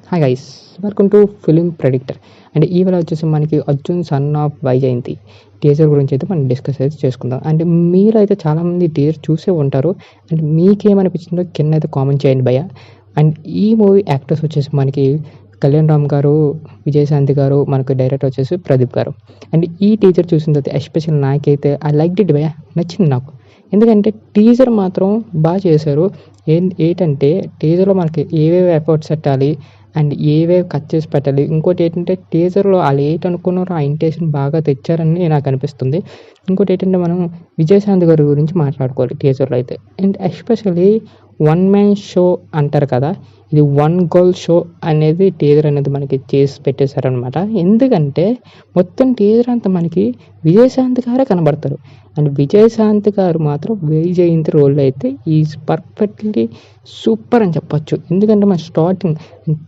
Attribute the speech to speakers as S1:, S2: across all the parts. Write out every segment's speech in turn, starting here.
S1: Hi guys, welcome to film predictor. And ఈవేళ వచ్చేసి మనకి Arjun son of Vyjayanthi teaser గురించి అయితే మనం డిస్కస్ అయితే చేసుకుందాం. అండ్ మీరు అయితే చాలామంది టీజర్ చూసే ఉంటారు. అండ్ మీకేమనిపించిందో కింద అయితే కామెంట్ చేయండి భయ్య. అండ్ ఈ మూవీ యాక్టర్స్ వచ్చేసి మనకి కళ్యాణ్ రామ్ గారు, విజయశాంతి గారు, మనకు డైరెక్టర్ వచ్చేసి ప్రదీప్ గారు. అండ్ ఈ టీజర్ చూసిన తర్వాత ఎస్పెషల్ నాకైతే ఐ లైక్ ఇట్ భయ్య, నచ్చింది నాకు. ఎందుకంటే టీజర్ మాత్రం బాగా చేశారు. ఏంటంటే టీజర్లో మనకి ఏవేవి ఎఫర్ట్స్ పెట్టాలి అండ్ ఏవేవి కట్ చేసి పెట్టాలి. ఇంకోటి ఏంటంటే టీజర్లో వాళ్ళు ఏంటనుకున్నారో ఆ ఇంటెన్షన్ బాగా తెచ్చారని నాకు అనిపిస్తుంది. ఇంకోటి ఏంటంటే మనం విజయశాంతి గారి గురించి మాట్లాడుకోవాలి టీజర్లో అయితే. And especially one man show అంటారు కదా, ఇది వన్ గర్ల్ షో అనేది టీజర్ అనేది మనకి చేసి పెట్టేశారనమాట. ఎందుకంటే మొత్తం టీజర్ అంతా మనకి విజయశాంతి గారే కనబడతారు. అండ్ విజయశాంతి గారు మాత్రం వైజయంతి రోల్ అయితే ఈజ్ పర్ఫెక్ట్లీ సూపర్ అని చెప్పొచ్చు. ఎందుకంటే మన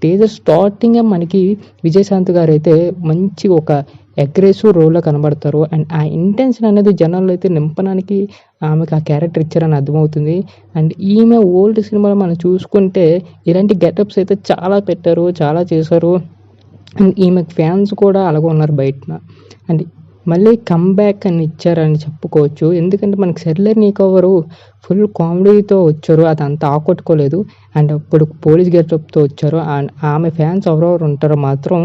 S1: టీజర్ స్టార్టింగే మనకి విజయశాంతి గారు అయితే మంచి ఒక అగ్రెసివ్ రోల్లో కనబడతారు. అండ్ ఆ ఇంటెన్షన్ అనేది జనాల్లో అయితే నింపడానికి ఆమెకు ఆ క్యారెక్టర్ ఇచ్చారని అర్థమవుతుంది. అండ్ ఈమె ఓల్డ్ సినిమాలో మనం చూసుకుంటే ఇలాంటి గెటప్స్ అయితే చాలా పెట్టారు, చాలా చేశారు. అండ్ ఈమెకు ఫ్యాన్స్ కూడా అలాగే ఉన్నారు బయట. అండ్ మళ్ళీ కమ్బ్యాక్ అని ఇచ్చారని చెప్పుకోవచ్చు. ఎందుకంటే మనకి సెర్లర్ నీకెవరు ఫుల్ కామెడీతో వచ్చారు, అది అంత ఆకట్టుకోలేదు. అండ్ అప్పుడు పోలీస్ గెటప్తో వచ్చారు. అండ్ ఆమె ఫ్యాన్స్ ఎవరెవరు ఉంటారో మాత్రం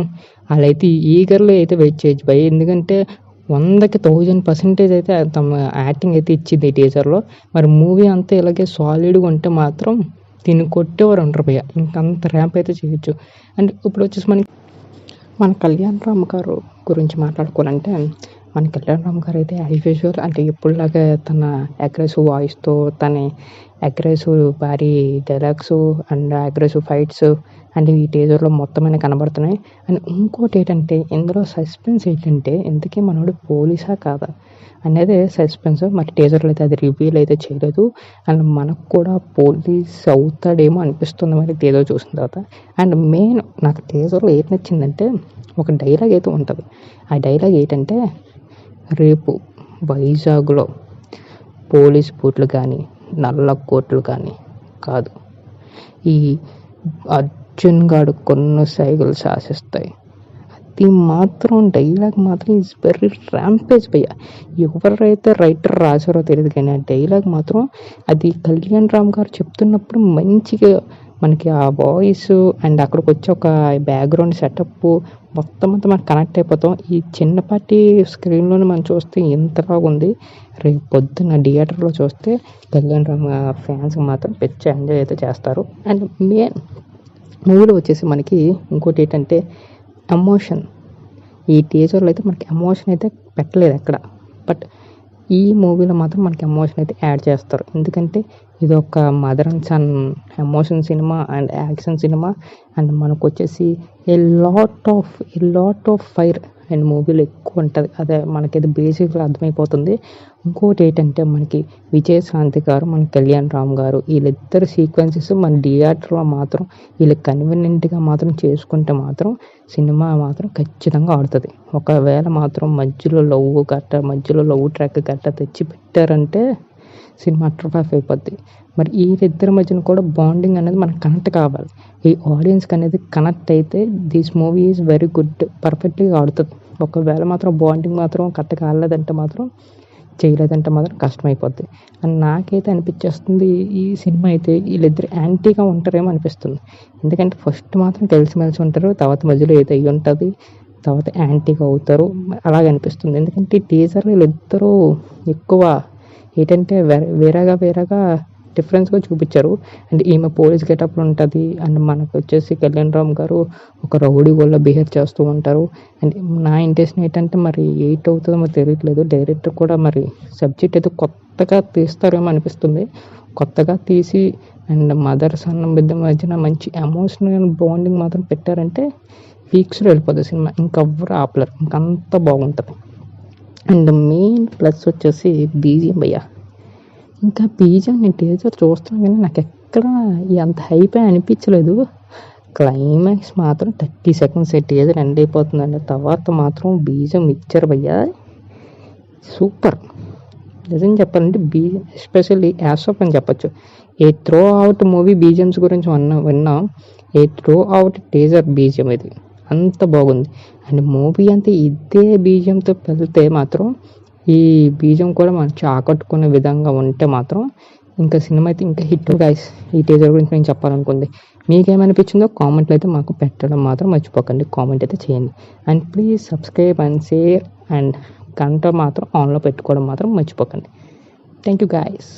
S1: వాళ్ళైతే ఈగర్లో అయితే వెయిట్ చేయొచ్చు భయ్. ఎందుకంటే 100కి 1000% అయితే తమ యాక్టింగ్ అయితే ఇచ్చింది ఈ టీజర్లో. మరి మూవీ అంతా ఇలాగే సాలిడ్గా ఉంటే మాత్రం దీన్ని కొట్టేవారు ఉంటారు భయ్య, ఇంకంత ర్యాంప్ అయితే చేయొచ్చు. అండ్ ఇప్పుడు వచ్చేసి మన కళ్యాణ్ రామ్ గారు గురించి మాట్లాడుకోవాలంటే, మన కళ్యాణ్ రామ్ గారు అయితే యాజ్ యూజువల్ అంటే ఎప్పుడులాగా తన అగ్రెసివ్ వాయిస్తో, తన అగ్రెసివ్ భారీ dialogues and aggressive fights and ఈ టీజర్లో మొత్తమైన కనబడుతున్నాయి. అండ్ ఇంకోటి ఏంటంటే ఇందులో సస్పెన్స్ ఏంటంటే ఇంతకీ మనోడు పోలీసా కాదా అనేది సస్పెన్స్. మరి టీజర్లో అయితే అది రివీల్ అయితే చేయలేదు. అండ్ మనకు కూడా పోలీస్ అవుతాడేమో అనిపిస్తుంది మరి టీజర్ చూసిన తర్వాత. అండ్ మెయిన్ నాకు టీజర్లో ఏం నచ్చిందంటే ఒక డైలాగ్ అయితే ఉంటుంది. ఆ డైలాగ్ ఏంటంటే, రేపు వైజాగ్లో పోలీస్ బూట్లు కానీ నల్ల కోట్లు కానీ కాదు, ఈ అర్జున్ గాడు కొన్ని సైకిల్ శాసిస్తాయి. అది మాత్రం డైలాగ్ మాత్రం ఈజ్ వెరీ ర్యాంపేజ్ భయ్య. ఎవరైతే రైటర్ రాశారో తెలియదు కానీ ఆ డైలాగ్ మాత్రం అది కళ్యాణ్ రామ్ గారు చెప్తున్నప్పుడు మంచిగా మనకి ఆ వాయిస్ అండ్ అక్కడికి వచ్చి ఒక బ్యాక్గ్రౌండ్ సెటప్ మొత్తం అంతా మనకు కనెక్ట్ అయిపోతాం. ఈ చిన్నపాటి స్క్రీన్లోనే మనం చూస్తే ఎంతలాగా ఉంది. రేపు పొద్దున్న థియేటర్లో చూస్తే కళ్యాణ్ రామ్ ఫ్యాన్స్ మాత్రం పెద్ద ఎంజాయ్ అయితే చేస్తారు. అండ్ మెయిన్ మూవీలో వచ్చేసి మనకి ఇంకోటి ఏంటంటే ఎమోషన్. ఈ టీజర్లో అయితే మనకి ఎమోషన్ అయితే పెట్టలేదు ఎక్కడ, బట్ ఈ మూవీలో మాత్రం మనకి ఎమోషన్ అయితే యాడ్ చేస్తారు. ఎందుకంటే ఇది ఒక mother and son emotion cinema and action cinema. And మనకు వచ్చేసి a lot of fire and మూవీలో ఎక్కువ ఉంటుంది. అదే మనకైతే బేసిక్గా అర్థమైపోతుంది. ఇంకోటి ఏంటంటే మనకి విజయశాంతి గారు, మన కళ్యాణ్ రామ్ గారు వీళ్ళిద్దరు సీక్వెన్సెస్ మన థియేటర్లో మాత్రం వీళ్ళు కన్వీనియంట్గా మాత్రం చేసుకుంటే మాత్రం సినిమా మాత్రం ఖచ్చితంగా ఆడుతుంది. ఒకవేళ మాత్రం మధ్యలో లవ్ ట్రాక్ గట్ట తెచ్చి పెట్టారంటే సినిమా అట్రఫ్ అయిపోద్ది. మరి వీళ్ళిద్దరి మధ్యన కూడా బాండింగ్ అనేది మనకు కనెక్ట్ కావాలి. ఈ ఆడియన్స్కి అనేది కనెక్ట్ అయితే this movie is very good, పర్ఫెక్ట్గా ఆడుతుంది. ఒకవేళ మాత్రం బాండింగ్ మాత్రం కరెక్ట్ కాలేదంటే మాత్రం చేయలేదంటే మాత్రం కష్టమైపోద్ది. అండ్ నాకైతే అనిపించేస్తుంది ఈ సినిమా అయితే వీళ్ళిద్దరు యాంటీగా ఉంటారేమో అనిపిస్తుంది. ఎందుకంటే ఫస్ట్ మాత్రం కలిసిమెలిసి ఉంటారు, తర్వాత మధ్యలో ఏదో అయ్యి ఉంటుంది, తర్వాత యాంటీగా అవుతారు అలాగే అనిపిస్తుంది. ఎందుకంటే ఈ టీజర్లో వీళ్ళిద్దరూ ఎక్కువ ఏంటంటే వేరేగా డిఫరెన్స్గా చూపించారు. అండ్ ఈమె పోలీస్ గెటప్లో ఉంటుంది. అండ్ మనకు వచ్చేసి కళ్యాణ్ రామ్ గారు ఒక రౌడీ వల్ల బిహేవ్ చేస్తూ ఉంటారు. అండ్ నా ఇంటెన్షన్ ఏంటంటే మరి 8 అవుతుందో మరి తెలియట్లేదు. డైరెక్టర్ కూడా మరి సబ్జెక్ట్ అయితే కొత్తగా తీస్తారేమో అనిపిస్తుంది. కొత్తగా తీసి అండ్ మదర్ సన్ మధ్యన మంచి ఎమోషనల్ బాండింగ్ మాత్రం పెట్టారంటే వీక్స్లో వెళ్ళిపోతుంది సినిమా. ఇంకెవ్వరు ఆపలేరు, ఇంకంత బాగుంటుంది. అండ్ మెయిన్ ప్లస్ వచ్చేసి బీజిఎం భయ్య. ఇంకా బీజిఎం నేను టీజర్ చూస్తున్నాను కానీ నాకు ఎక్కడ అంత హైప్ అనిపించలేదు. క్లైమాక్స్ మాత్రం 30 seconds టీజర్ ఎండ్ అయిపోతుందండి. తర్వాత మాత్రం బీజిఎం ఇచ్చారు భయ్య, సూపర్. నిజం చెప్పాలంటే ఎస్పెషల్లీ యాసోప్ అని చెప్పచ్చు. ఏ త్రో అవుట్ మూవీ బీజిఎమ్స్ గురించి విన్నాం. ఏ త్రో అవుట్ టీజర్ బీజిఎం ఇది అంత బాగుంది. అండ్ మూవీ అంతా ఇదే బీజిఎంతో వెళ్తే మాత్రం ఈ బీజిఎం కూడా మంచి ఆకట్టుకునే విధంగా ఉంటే మాత్రం ఇంకా సినిమా అయితే ఇంకా హిట్ గైస్. ఈ టీజర్ గురించి నేను చెప్పాలనుకుంది. మీకేమనిపించిందో కామెంట్లో అయితే మాకు పెట్టడం మాత్రం మర్చిపోకండి. కామెంట్ అయితే చేయండి. And please subscribe and share and గంట మాత్రం ఆన్లో పెట్టుకోవడం మాత్రం మర్చిపోకండి. Thank you guys.